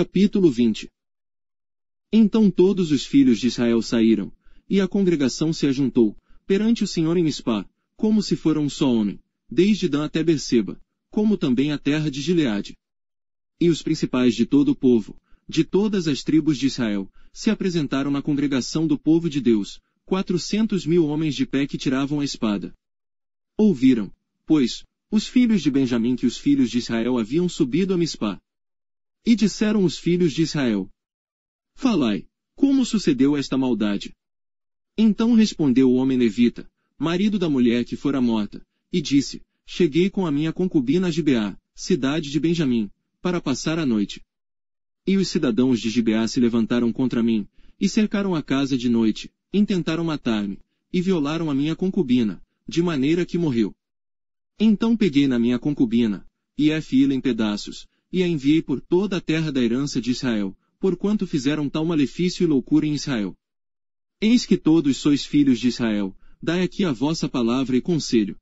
Capítulo 20. Então todos os filhos de Israel saíram, e a congregação se ajuntou, perante o Senhor em Mispá, como se fora um só homem, desde Dan até Berseba, como também a terra de Gileade. E os principais de todo o povo, de todas as tribos de Israel, se apresentaram na congregação do povo de Deus, 400.000 homens de pé que tiravam a espada. Ouviram, pois, os filhos de Benjamim que os filhos de Israel haviam subido a Mispá. E disseram os filhos de Israel: Falai, como sucedeu esta maldade? Então respondeu o homem levita, marido da mulher que fora morta, e disse: Cheguei com a minha concubina a Gibeá, cidade de Benjamim, para passar a noite. E os cidadãos de Gibeá se levantaram contra mim, e cercaram a casa de noite, intentaram matar-me, e violaram a minha concubina, de maneira que morreu. Então peguei na minha concubina, e a fiei em pedaços, e a enviei por toda a terra da herança de Israel, porquanto fizeram tal malefício e loucura em Israel. Eis que todos sois filhos de Israel, dai aqui a vossa palavra e conselho.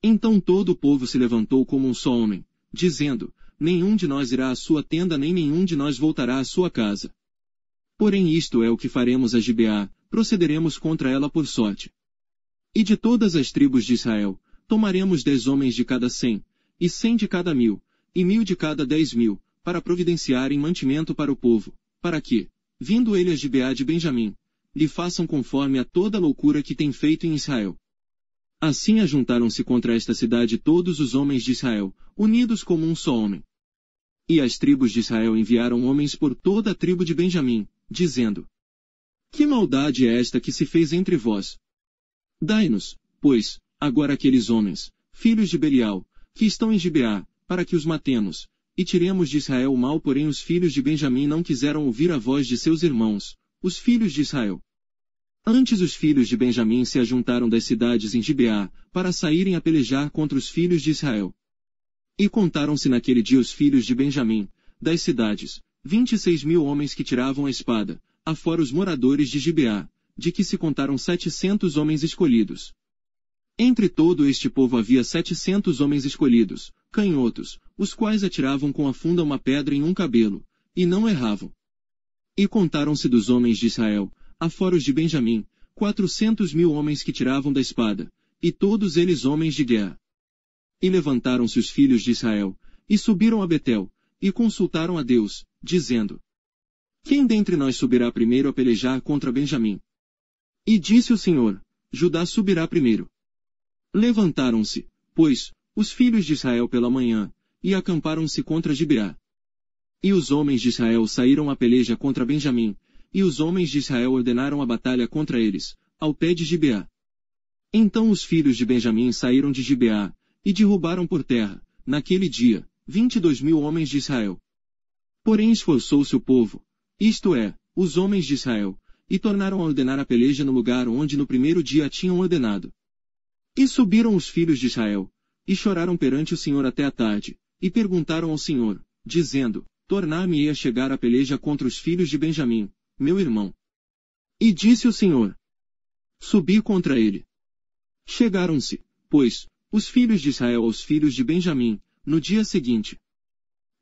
Então todo o povo se levantou como um só homem, dizendo: Nenhum de nós irá à sua tenda nem nenhum de nós voltará à sua casa. Porém isto é o que faremos a Gibeá, procederemos contra ela por sorte. E de todas as tribos de Israel, tomaremos 10 homens de cada 100, e 100 de cada 1.000, e 1.000 de cada 10.000, para providenciarem mantimento para o povo, para que, vindo ele a Gibeá de Benjamim, lhe façam conforme a toda a loucura que tem feito em Israel. Assim ajuntaram-se contra esta cidade todos os homens de Israel, unidos como um só homem. E as tribos de Israel enviaram homens por toda a tribo de Benjamim, dizendo: Que maldade é esta que se fez entre vós? Dai-nos, pois, agora aqueles homens, filhos de Belial, que estão em Gibeá, para que os matemos, e tiremos de Israel o mal. Porém os filhos de Benjamim não quiseram ouvir a voz de seus irmãos, os filhos de Israel. Antes os filhos de Benjamim se ajuntaram das cidades em Gibeá, para saírem a pelejar contra os filhos de Israel. E contaram-se naquele dia os filhos de Benjamim, das cidades, 26.000 homens que tiravam a espada, afora os moradores de Gibeá, de que se contaram 700 homens escolhidos. Entre todo este povo havia 700 homens escolhidos, canhotos, os quais atiravam com a funda uma pedra em um cabelo, e não erravam. E contaram-se dos homens de Israel, afora os de Benjamim, 400.000 homens que tiravam da espada, e todos eles homens de guerra. E levantaram-se os filhos de Israel, e subiram a Betel, e consultaram a Deus, dizendo: Quem dentre nós subirá primeiro a pelejar contra Benjamim? E disse o Senhor: Judá subirá primeiro. Levantaram-se, pois, os filhos de Israel pela manhã, e acamparam-se contra Gibeá. E os homens de Israel saíram a peleja contra Benjamim, e os homens de Israel ordenaram a batalha contra eles, ao pé de Gibeá. Então os filhos de Benjamim saíram de Gibeá, e derrubaram por terra, naquele dia, 22.000 homens de Israel. Porém esforçou-se o povo, isto é, os homens de Israel, e tornaram a ordenar a peleja no lugar onde no primeiro dia a tinham ordenado. E subiram os filhos de Israel, e choraram perante o Senhor até a tarde, e perguntaram ao Senhor, dizendo: Tornar-me-ei a chegar a peleja contra os filhos de Benjamim, meu irmão. E disse o Senhor: Subi contra ele. Chegaram-se, pois, os filhos de Israel aos filhos de Benjamim, no dia seguinte.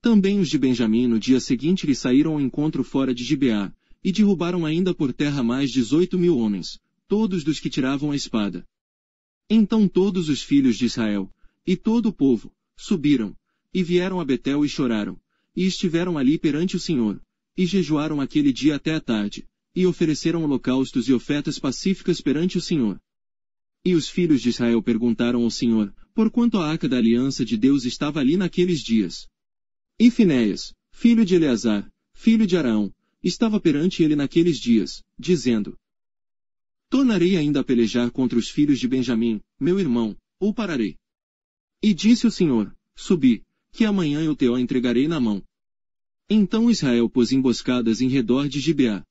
Também os de Benjamim no dia seguinte lhe saíram ao encontro fora de Gibeá, e derrubaram ainda por terra mais 18.000 homens, todos dos que tiravam a espada. Então todos os filhos de Israel, e todo o povo, subiram, e vieram a Betel e choraram, e estiveram ali perante o Senhor, e jejuaram aquele dia até a tarde, e ofereceram holocaustos e ofertas pacíficas perante o Senhor. E os filhos de Israel perguntaram ao Senhor, porquanto a arca da aliança de Deus estava ali naqueles dias. E Finéias, filho de Eleazar, filho de Araão, estava perante ele naqueles dias, dizendo: Tornarei ainda a pelejar contra os filhos de Benjamim, meu irmão, ou pararei? E disse o Senhor: Subi, que amanhã eu te entregarei na mão. Então Israel pôs emboscadas em redor de Gibeá.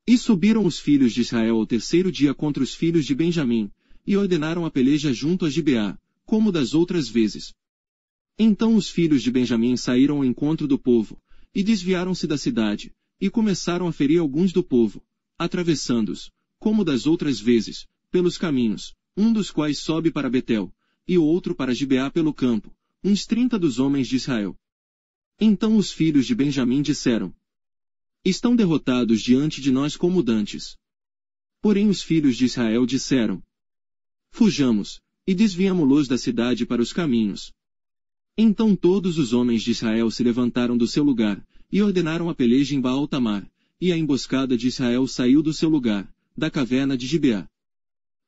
E subiram os filhos de Israel ao terceiro dia contra os filhos de Benjamim, e ordenaram a peleja junto a Gibeá, como das outras vezes. Então os filhos de Benjamim saíram ao encontro do povo, e desviaram-se da cidade, e começaram a ferir alguns do povo, atravessando-os, como das outras vezes, pelos caminhos, um dos quais sobe para Betel, e o outro para Gibeá pelo campo, uns 30 dos homens de Israel. Então os filhos de Benjamim disseram: estão derrotados diante de nós como dantes. Porém os filhos de Israel disseram: fujamos, e desviamo-los da cidade para os caminhos. Então todos os homens de Israel se levantaram do seu lugar, e ordenaram a peleja em Baal-Tamar, e a emboscada de Israel saiu do seu lugar, da caverna de Gibeá.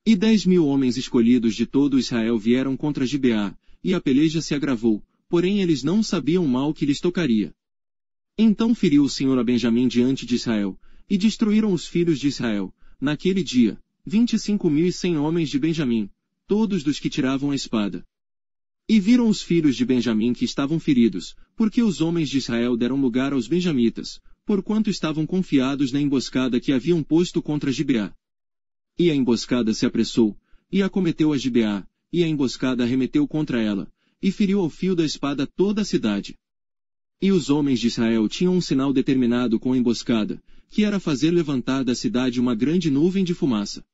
E 10.000 homens escolhidos de todo Israel vieram contra Gibeá, e a peleja se agravou, porém eles não sabiam o mal que lhes tocaria. Então feriu o Senhor a Benjamim diante de Israel, e destruíram os filhos de Israel, naquele dia, 25.100 homens de Benjamim, todos dos que tiravam a espada. E viram os filhos de Benjamim que estavam feridos, porque os homens de Israel deram lugar aos benjamitas, porquanto estavam confiados na emboscada que haviam posto contra Gibeá. E a emboscada se apressou, e acometeu a Gibeá, e a emboscada arremeteu contra ela, e feriu ao fio da espada toda a cidade. E os homens de Israel tinham um sinal determinado com a emboscada, que era fazer levantar da cidade uma grande nuvem de fumaça.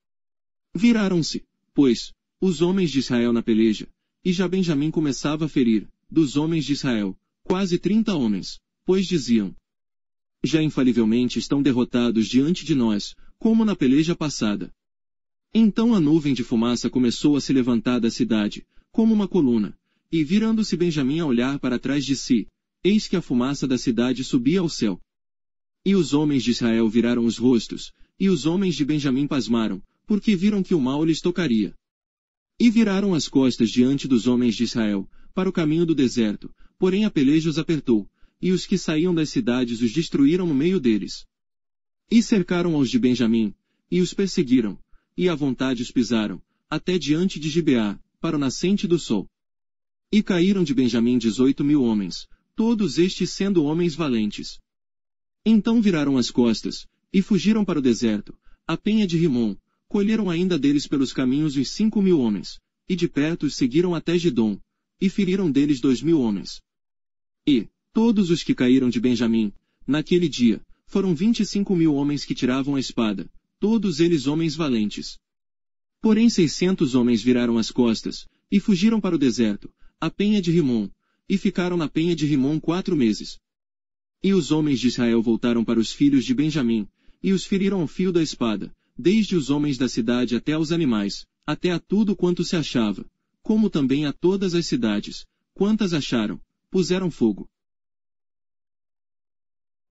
Viraram-se, pois, os homens de Israel na peleja, e já Benjamim começava a ferir, dos homens de Israel, quase 30 homens, pois diziam: já infalivelmente estão derrotados diante de nós, como na peleja passada. Então a nuvem de fumaça começou a se levantar da cidade, como uma coluna, e virando-se Benjamim a olhar para trás de si, eis que a fumaça da cidade subia ao céu. E os homens de Israel viraram os rostos, e os homens de Benjamim pasmaram, porque viram que o mal lhes tocaria. E viraram as costas diante dos homens de Israel, para o caminho do deserto, porém a peleja os apertou, e os que saíam das cidades os destruíram no meio deles. E cercaram aos de Benjamim, e os perseguiram, e à vontade os pisaram, até diante de Gibeá, para o nascente do sol. E caíram de Benjamim 18.000 homens, todos estes sendo homens valentes. Então viraram as costas, e fugiram para o deserto, a penha de Rimom, colheram ainda deles pelos caminhos os 5.000 homens, e de perto os seguiram até Gidom, e feriram deles 2.000 homens. E, todos os que caíram de Benjamim, naquele dia, foram 25.000 homens que tiravam a espada, todos eles homens valentes. Porém 600 homens viraram as costas, e fugiram para o deserto, a penha de Rimom, e ficaram na penha de Rimom 4 meses. E os homens de Israel voltaram para os filhos de Benjamim, e os feriram ao fio da espada, desde os homens da cidade até aos animais, até a tudo quanto se achava, como também a todas as cidades, quantas acharam, puseram fogo.